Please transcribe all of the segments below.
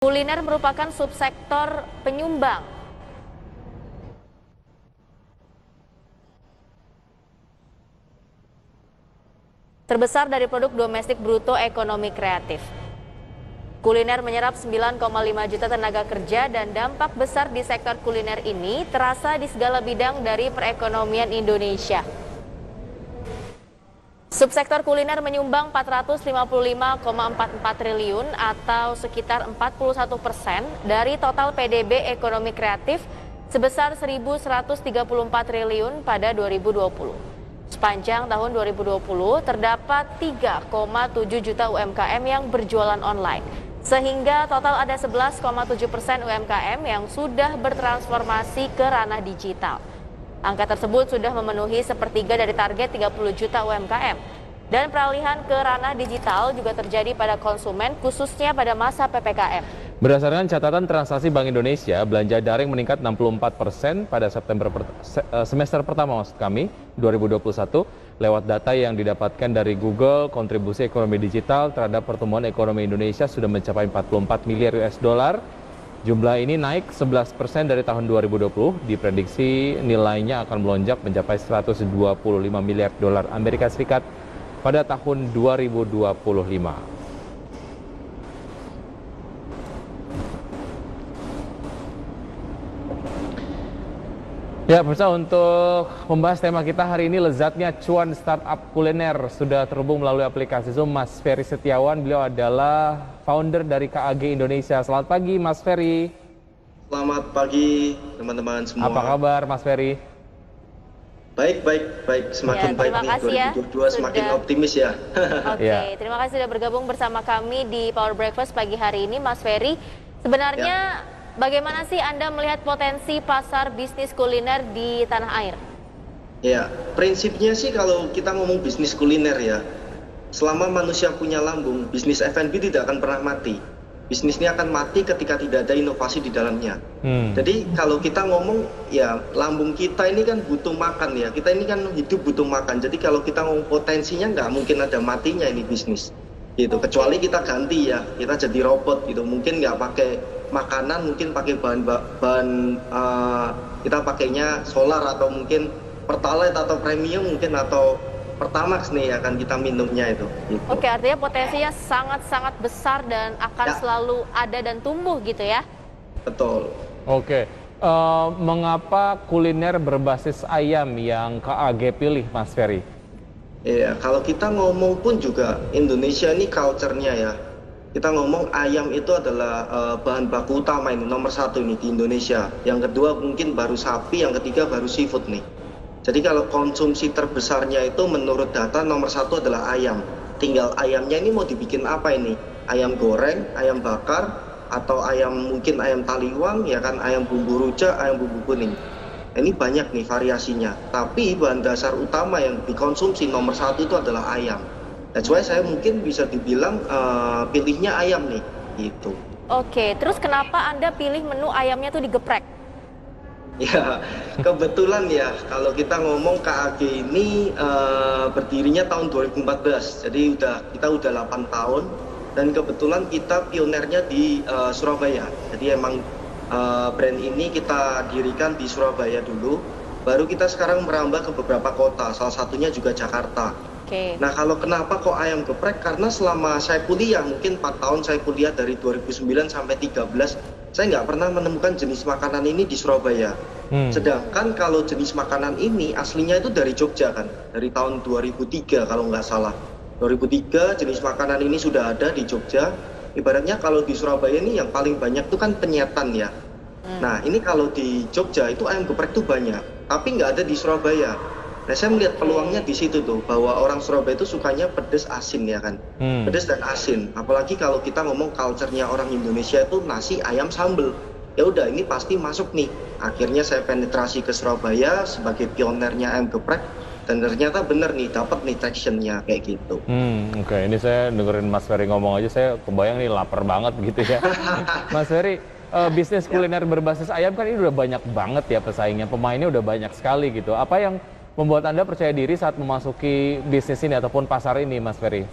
Kuliner merupakan subsektor penyumbang terbesar dari produk domestik bruto ekonomi kreatif. Kuliner menyerap 9,5 juta tenaga kerja dan dampak besar di sektor kuliner ini terasa di segala bidang dari perekonomian Indonesia. Subsektor kuliner menyumbang 455,44 triliun atau sekitar 41% dari total PDB ekonomi kreatif sebesar 1.134 triliun pada 2020. Sepanjang tahun 2020 terdapat 3,7 juta UMKM yang berjualan online, sehingga total ada 11,7% UMKM yang sudah bertransformasi ke ranah digital. Angka tersebut sudah memenuhi sepertiga dari target 30 juta UMKM. Dan peralihan ke ranah digital juga terjadi pada konsumen, khususnya pada masa PPKM. Berdasarkan catatan transaksi Bank Indonesia, belanja daring meningkat 64% pada semester pertama 2021. Lewat data yang didapatkan dari Google, kontribusi ekonomi digital terhadap pertumbuhan ekonomi Indonesia sudah mencapai 44 miliar US dollar. Jumlah ini naik 11% dari tahun 2020, diprediksi nilainya akan melonjak mencapai 125 miliar dolar Amerika Serikat pada tahun 2025. Ya, pemirsa, untuk membahas tema kita hari ini, lezatnya cuan startup kuliner, sudah terhubung melalui aplikasi Zoom Mas Ferry Setiawan. Beliau adalah founder dari KAG Indonesia. Selamat pagi, Mas Ferry. Selamat pagi, teman-teman semua. Apa kabar, Mas Ferry? Baik. Semakin baik nih, 2022 semakin optimis ya. Oke, terima kasih sudah bergabung bersama kami di Power Breakfast pagi hari ini, Mas Ferry. Sebenarnya bagaimana sih Anda melihat potensi pasar bisnis kuliner di tanah air? Ya, prinsipnya sih kalau kita ngomong bisnis kuliner ya, selama manusia punya lambung, bisnis F&B tidak akan pernah mati. Bisnisnya akan mati ketika tidak ada inovasi di dalamnya. Jadi kalau kita ngomong ya, lambung kita ini kan butuh makan ya, kita ini kan hidup butuh makan. Jadi kalau kita ngomong potensinya nggak mungkin ada matinya ini bisnis gitu. Kecuali kita ganti ya, kita jadi robot gitu, mungkin nggak pakai makanan, mungkin pakai bahan kita pakainya solar atau mungkin pertalite atau premium mungkin atau pertamax nih akan kita minumnya itu gitu. Oke, artinya potensinya sangat-sangat besar dan akan selalu ada dan tumbuh gitu ya? Betul. Oke, mengapa kuliner berbasis ayam yang KAG pilih, Mas Ferry? Iya, kalau kita ngomong pun juga Indonesia ini culture-nya ya. Kita ngomong ayam itu adalah bahan baku utama ini, nomor satu ini di Indonesia. Yang kedua mungkin baru sapi, yang ketiga baru seafood nih. Jadi kalau konsumsi terbesarnya itu menurut data nomor satu adalah ayam. Tinggal ayamnya ini mau dibikin apa ini? Ayam goreng, ayam bakar, atau ayam mungkin ayam taliwang, ya kan, ayam bumbu rujak, ayam bumbu kuning. Ini banyak nih variasinya. Tapi bahan dasar utama yang dikonsumsi nomor satu itu adalah ayam. That's why saya mungkin bisa dibilang pilihnya ayam nih, gitu. Oke, terus kenapa Anda pilih menu ayamnya tuh digeprek? Ya, kebetulan ya, kalau kita ngomong KAG ini berdirinya tahun 2014, jadi kita udah 8 tahun, dan kebetulan kita pionernya di Surabaya. Jadi emang brand ini kita dirikan di Surabaya dulu, baru kita sekarang merambah ke beberapa kota, salah satunya juga Jakarta. Nah, kalau kenapa kok ayam geprek? Karena selama saya kuliah, mungkin 4 tahun saya kuliah dari 2009 sampai 13, saya nggak pernah menemukan jenis makanan ini di Surabaya. Sedangkan kalau jenis makanan ini aslinya itu dari Jogja kan, dari tahun 2003 kalau nggak salah. 2003 jenis makanan ini sudah ada di Jogja. Ibaratnya kalau di Surabaya ini yang paling banyak itu kan penyetan ya. Nah, ini kalau di Jogja itu ayam geprek itu banyak, tapi nggak ada di Surabaya. Nah, saya melihat peluangnya di situ tuh, bahwa orang Surabaya itu sukanya pedas asin ya kan, pedas dan asin. Apalagi kalau kita ngomong culture-nya orang Indonesia itu nasi ayam sambel. Ya udah, ini pasti masuk nih. Akhirnya saya penetrasi ke Surabaya sebagai pionernya ayam geprek, dan ternyata bener nih, dapat nih traction-nya kayak gitu. Oke, ini saya dengerin Mas Ferry ngomong aja, saya kebayang nih lapar banget gitu ya. Mas Ferry, bisnis kuliner berbasis ayam kan ini udah banyak banget ya pesaingnya, pemainnya udah banyak sekali gitu. Apa yang membuat Anda percaya diri saat memasuki bisnis ini ataupun pasar ini, Mas Ferry?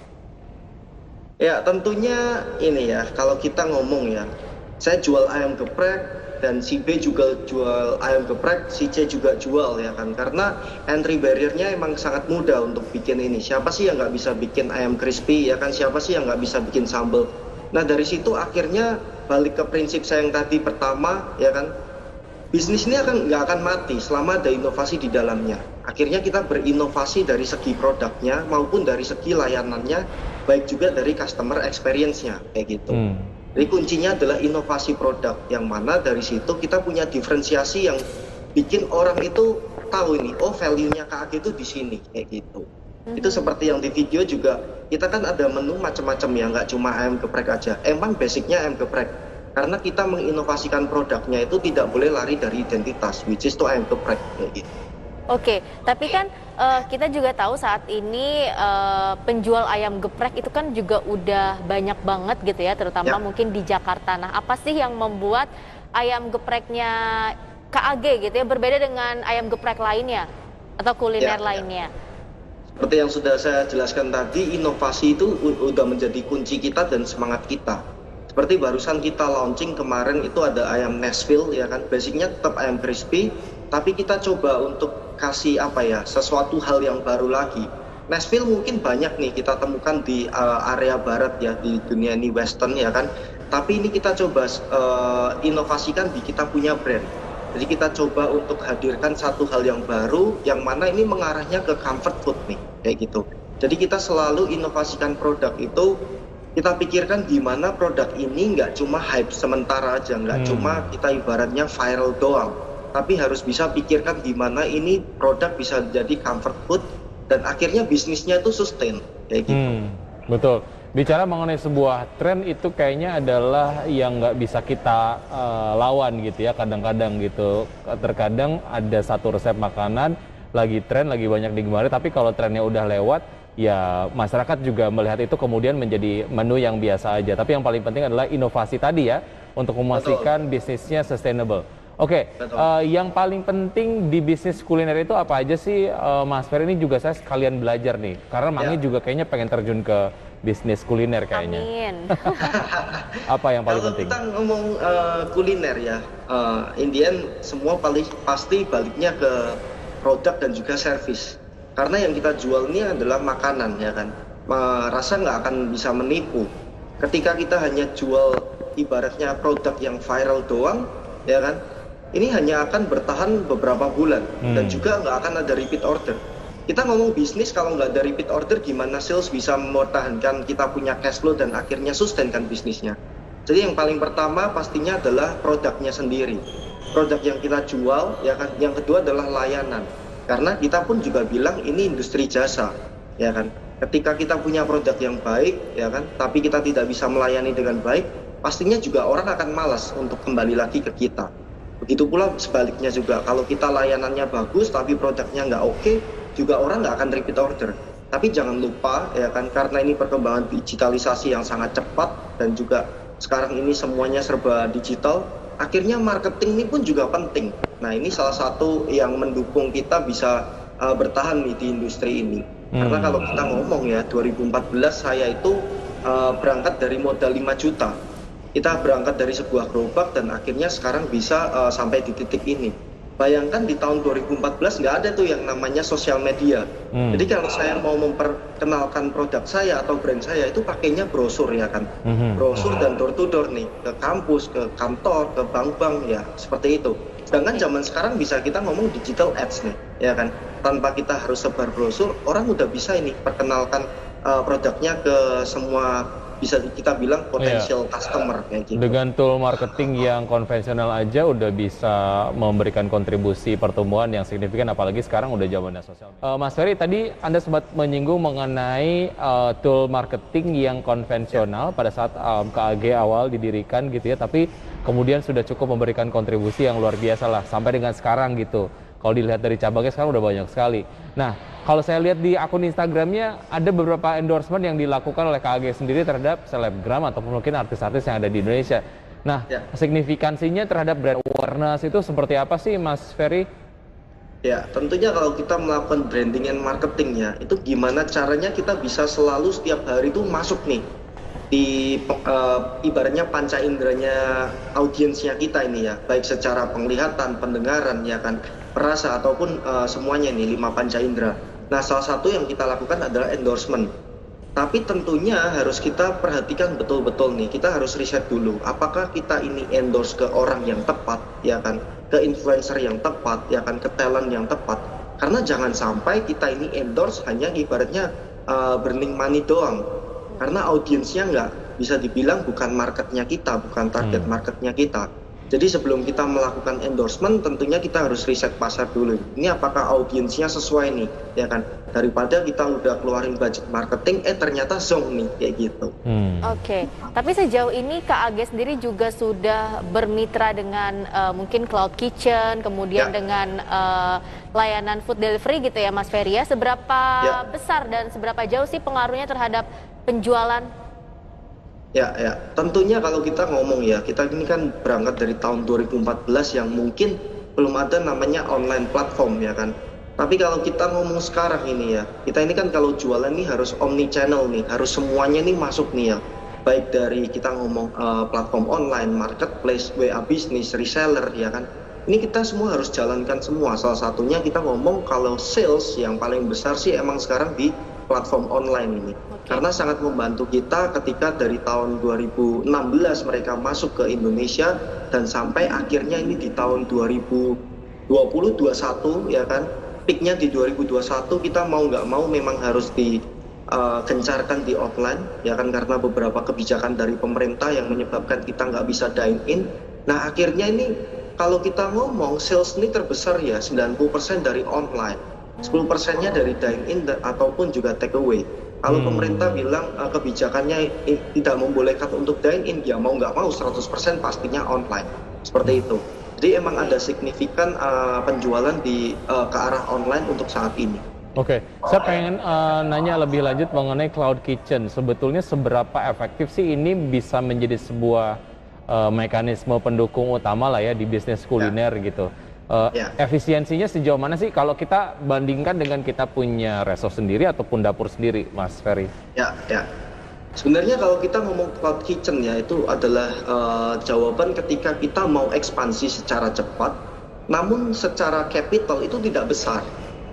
Ya, tentunya ini ya, kalau kita ngomong ya, Saya jual ayam geprek, dan si B juga jual ayam geprek, si C juga jual ya kan. Karena entry barrier-nya emang sangat mudah untuk bikin ini. Siapa sih yang nggak bisa bikin ayam crispy ya kan? Siapa sih yang nggak bisa bikin sambal? Nah dari situ akhirnya balik ke prinsip saya yang tadi pertama ya kan. Bisnis ini nggak akan mati selama ada inovasi di dalamnya. Akhirnya kita berinovasi dari segi produknya maupun dari segi layanannya, baik juga dari customer experience-nya kayak gitu. Jadi kuncinya adalah inovasi produk, yang mana dari situ kita punya diferensiasi yang bikin orang itu tahu ini, oh value-nya KAG itu di sini, kayak gitu. Itu seperti yang di video juga, kita kan ada menu macam-macam ya, nggak cuma ayam geprek aja. Emang basicnya ayam geprek, karena kita menginovasikan produknya itu tidak boleh lari dari identitas, which is to ayam geprek, kayak gitu. Oke, tapi kan kita juga tahu saat ini penjual ayam geprek itu kan juga udah banyak banget gitu ya, terutama mungkin di Jakarta. Nah, apa sih yang membuat ayam gepreknya KAG gitu ya berbeda dengan ayam geprek lainnya atau kuliner lainnya? Seperti yang sudah saya jelaskan tadi, inovasi itu udah menjadi kunci kita dan semangat kita. Seperti barusan kita launching kemarin itu ada ayam Nashville ya kan, basicnya tetap ayam crispy, tapi kita coba untuk kasih sesuatu hal yang baru lagi. Nashville mungkin banyak nih kita temukan di area barat ya, di dunia ini western ya kan, tapi ini kita coba inovasikan di kita punya brand. Jadi kita coba untuk hadirkan satu hal yang baru, yang mana ini mengarahnya ke comfort food nih, kayak gitu. Jadi kita selalu inovasikan produk itu, kita pikirkan gimana produk ini nggak cuma hype sementara aja, nggak cuma kita ibaratnya viral doang, tapi harus bisa pikirkan gimana ini produk bisa jadi comfort food dan akhirnya bisnisnya itu sustain kayak gitu. Betul. Bicara mengenai sebuah tren itu kayaknya adalah yang nggak bisa kita lawan gitu ya, kadang-kadang gitu. Terkadang ada satu resep makanan lagi tren, lagi banyak digemari, tapi kalau trennya udah lewat, ya masyarakat juga melihat itu kemudian menjadi menu yang biasa aja. Tapi yang paling penting adalah inovasi tadi ya, untuk memastikan bisnisnya sustainable. Oke, yang paling penting di bisnis kuliner itu apa aja sih, Mas Ferry? Ini juga saya sekalian belajar nih, karena Mangi juga kayaknya pengen terjun ke bisnis kuliner kayaknya. Amin. Apa yang paling penting? Kalau kita ngomong kuliner ya, in the end semua pasti baliknya ke produk dan juga service. Karena yang kita jual ini adalah makanan ya kan, rasa nggak akan bisa menipu. Ketika kita hanya jual ibaratnya produk yang viral doang, ya kan, ini hanya akan bertahan beberapa bulan dan juga nggak akan ada repeat order. Kita ngomong bisnis, kalau nggak ada repeat order, gimana sales bisa mempertahankan kita punya cash flow dan akhirnya sustainkan bisnisnya. Jadi yang paling pertama pastinya adalah produknya sendiri, produk yang kita jual, ya kan. Yang kedua adalah layanan, karena kita pun juga bilang ini industri jasa, ya kan. Ketika kita punya produk yang baik, ya kan, tapi kita tidak bisa melayani dengan baik, pastinya juga orang akan malas untuk kembali lagi ke kita. Begitu pula sebaliknya juga, kalau kita layanannya bagus tapi produknya nggak oke, juga orang nggak akan repeat order. Tapi jangan lupa ya kan, karena ini perkembangan digitalisasi yang sangat cepat dan juga sekarang ini semuanya serba digital, akhirnya marketing ini pun juga penting. Nah ini salah satu yang mendukung kita bisa bertahan nih di industri ini. Karena kalau kita ngomong ya, 2014 saya itu berangkat dari modal 5 juta. Kita berangkat dari sebuah gerobak dan akhirnya sekarang bisa sampai di titik ini. Bayangkan di tahun 2014 nggak ada tuh yang namanya sosial media. Jadi kalau saya mau memperkenalkan produk saya atau brand saya itu pakainya brosur ya kan. Brosur dan door to door nih, ke kampus, ke kantor, ke bank-bank ya, seperti itu. Sedangkan zaman sekarang bisa kita ngomong digital ads nih, ya kan. Tanpa kita harus sebar brosur, orang udah bisa ini perkenalkan produknya ke semua, bisa kita bilang potensial customer kayak gitu. Dengan tool marketing yang konvensional aja udah bisa memberikan kontribusi pertumbuhan yang signifikan, apalagi sekarang udah zamannya sosial media. Mas Ferry, tadi Anda sempat menyinggung mengenai tool marketing yang konvensional pada saat KAG awal didirikan gitu ya, tapi kemudian sudah cukup memberikan kontribusi yang luar biasa lah sampai dengan sekarang gitu. Kalau dilihat dari cabangnya sekarang udah banyak sekali. Nah, kalau saya lihat di akun Instagramnya ada beberapa endorsement yang dilakukan oleh KAG sendiri terhadap selebgram ataupun mungkin artis-artis yang ada di Indonesia. Nah, signifikansinya terhadap brand awareness itu seperti apa sih, Mas Ferry? Ya, tentunya kalau kita melakukan branding and marketingnya, itu gimana caranya kita bisa selalu setiap hari itu masuk nih ibaratnya panca inderanya audiensnya kita ini ya, baik secara penglihatan, pendengaran ya kan, perasa ataupun semuanya ini 5 panca indera. Nah, salah satu yang kita lakukan adalah endorsement. Tapi tentunya harus kita perhatikan betul-betul nih, kita harus riset dulu apakah kita ini endorse ke orang yang tepat ya kan, ke influencer yang tepat ya kan, ke talent yang tepat. Karena jangan sampai kita ini endorse hanya ibaratnya burning money doang. Karena audiensnya nggak bisa dibilang bukan marketnya kita, bukan target marketnya kita. Jadi sebelum kita melakukan endorsement, tentunya kita harus riset pasar dulu. Ini apakah audiensnya sesuai nih, ya kan? Daripada kita udah keluarin budget marketing, ternyata zonk nih, kayak gitu. Oke. Tapi sejauh ini Kak Age sendiri juga sudah bermitra dengan mungkin Cloud Kitchen, kemudian dengan layanan food delivery gitu ya Mas Ferry ya. Seberapa besar dan seberapa jauh sih pengaruhnya terhadap penjualan? Ya, tentunya kalau kita ngomong ya, kita ini kan berangkat dari tahun 2014 yang mungkin belum ada namanya online platform ya kan. Tapi kalau kita ngomong sekarang ini ya, kita ini kan kalau jualan nih harus omni channel nih, harus semuanya nih masuk nih ya. Baik dari kita ngomong platform online, marketplace, WA bisnis, reseller ya kan. Ini kita semua harus jalankan semua. Salah satunya kita ngomong kalau sales yang paling besar sih emang sekarang di platform online ini. Karena sangat membantu kita ketika dari tahun 2016 mereka masuk ke Indonesia dan sampai akhirnya ini di tahun 2020-21 ya kan, peaknya di 2021 kita mau nggak mau memang harus digencarkan di offline ya kan, karena beberapa kebijakan dari pemerintah yang menyebabkan kita nggak bisa dine in. Nah akhirnya ini kalau kita ngomong sales ini terbesar ya 90% dari online, 10%-nya dari dine in ataupun juga take away. Kalau pemerintah bilang kebijakannya tidak membolehkan untuk dine in, ya mau nggak mau 100% pastinya online. Seperti itu. Jadi emang ada signifikan penjualan ke arah online untuk saat ini. Oke, saya pengen nanya lebih lanjut mengenai Cloud Kitchen. Sebetulnya seberapa efektif sih ini bisa menjadi sebuah mekanisme pendukung utama lah ya di bisnis kuliner gitu. Efisiensinya sejauh mana sih kalau kita bandingkan dengan kita punya resto sendiri ataupun dapur sendiri, Mas Ferry? Ya. Sebenarnya kalau kita ngomong Cloud Kitchen ya, itu adalah jawaban ketika kita mau ekspansi secara cepat, namun secara capital itu tidak besar.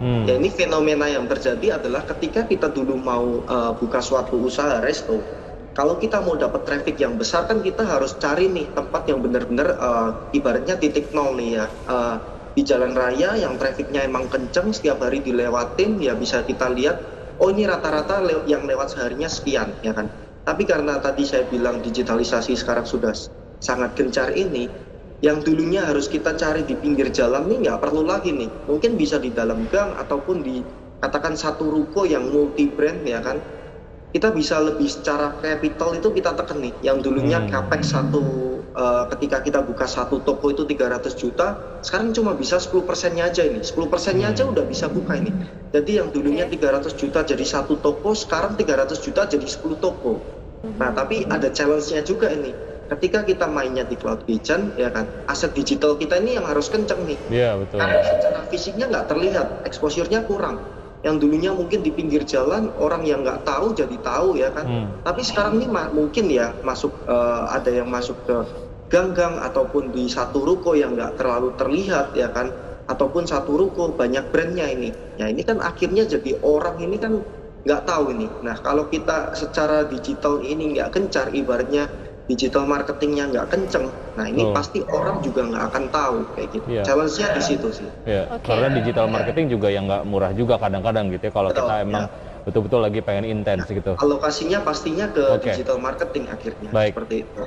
Ya, ini fenomena yang terjadi adalah ketika kita dulu mau buka suatu usaha resto, kalau kita mau dapat traffic yang besar kan kita harus cari nih tempat yang benar-benar ibaratnya titik nol nih ya, di jalan raya yang trafficnya emang kenceng, setiap hari dilewatin ya bisa kita lihat, oh ini rata-rata yang lewat seharinya sekian ya kan. Tapi karena tadi saya bilang digitalisasi sekarang sudah sangat gencar ini, yang dulunya harus kita cari di pinggir jalan nih nggak perlu lagi nih, mungkin bisa di dalam gang ataupun di katakan satu ruko yang multi brand ya kan. Kita bisa lebih secara capital itu kita tekan nih, yang dulunya capex ketika kita buka satu toko itu 300 juta, sekarang cuma bisa 10%-nya aja ini, 10%-nya aja udah bisa buka ini. Jadi yang dulunya 300 juta jadi satu toko, sekarang 300 juta jadi 10 toko. Nah tapi ada challenge-nya juga ini, ketika kita mainnya di Cloud Kitchen ya kan, aset digital kita ini yang harus kenceng nih. Iya betul. Karena secara fisiknya nggak terlihat, exposure-nya kurang. Yang dulunya mungkin di pinggir jalan orang yang nggak tahu jadi tahu ya kan. Tapi sekarang ini mungkin ya masuk ada yang masuk ke gang-gang ataupun di satu ruko yang nggak terlalu terlihat ya kan, ataupun satu ruko banyak brandnya ini. Ya ini kan akhirnya jadi orang ini kan nggak tahu ini. Nah kalau kita secara digital ini nggak gencar, ibaratnya digital marketingnya nggak kenceng, nah ini pasti orang juga nggak akan tahu kayak gitu. Challenge-nya di situ sih. Karena digital marketing juga yang nggak murah juga kadang-kadang gitu ya, kalau kita emang betul-betul lagi pengen intens gitu. Alokasinya pastinya ke digital marketing akhirnya. Seperti itu.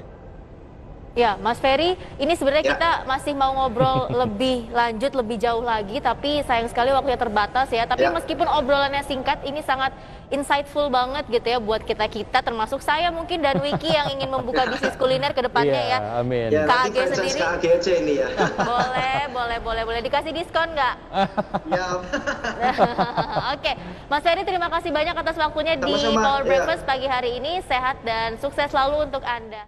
Ya, Mas Ferry, ini sebenarnya kita masih mau ngobrol lebih lanjut, lebih jauh lagi, tapi sayang sekali waktunya terbatas ya. Tapi meskipun obrolannya singkat, ini sangat insightful banget gitu ya buat kita-kita, termasuk saya mungkin dan Wiki yang ingin membuka bisnis kuliner ke depannya ya. Amin. Kak Age sendiri. Kak Age aja ini ya. Boleh. Dikasih diskon nggak? Oke, Mas Ferry terima kasih banyak atas waktunya di Power Breakfast pagi hari ini. Sehat dan sukses selalu untuk Anda.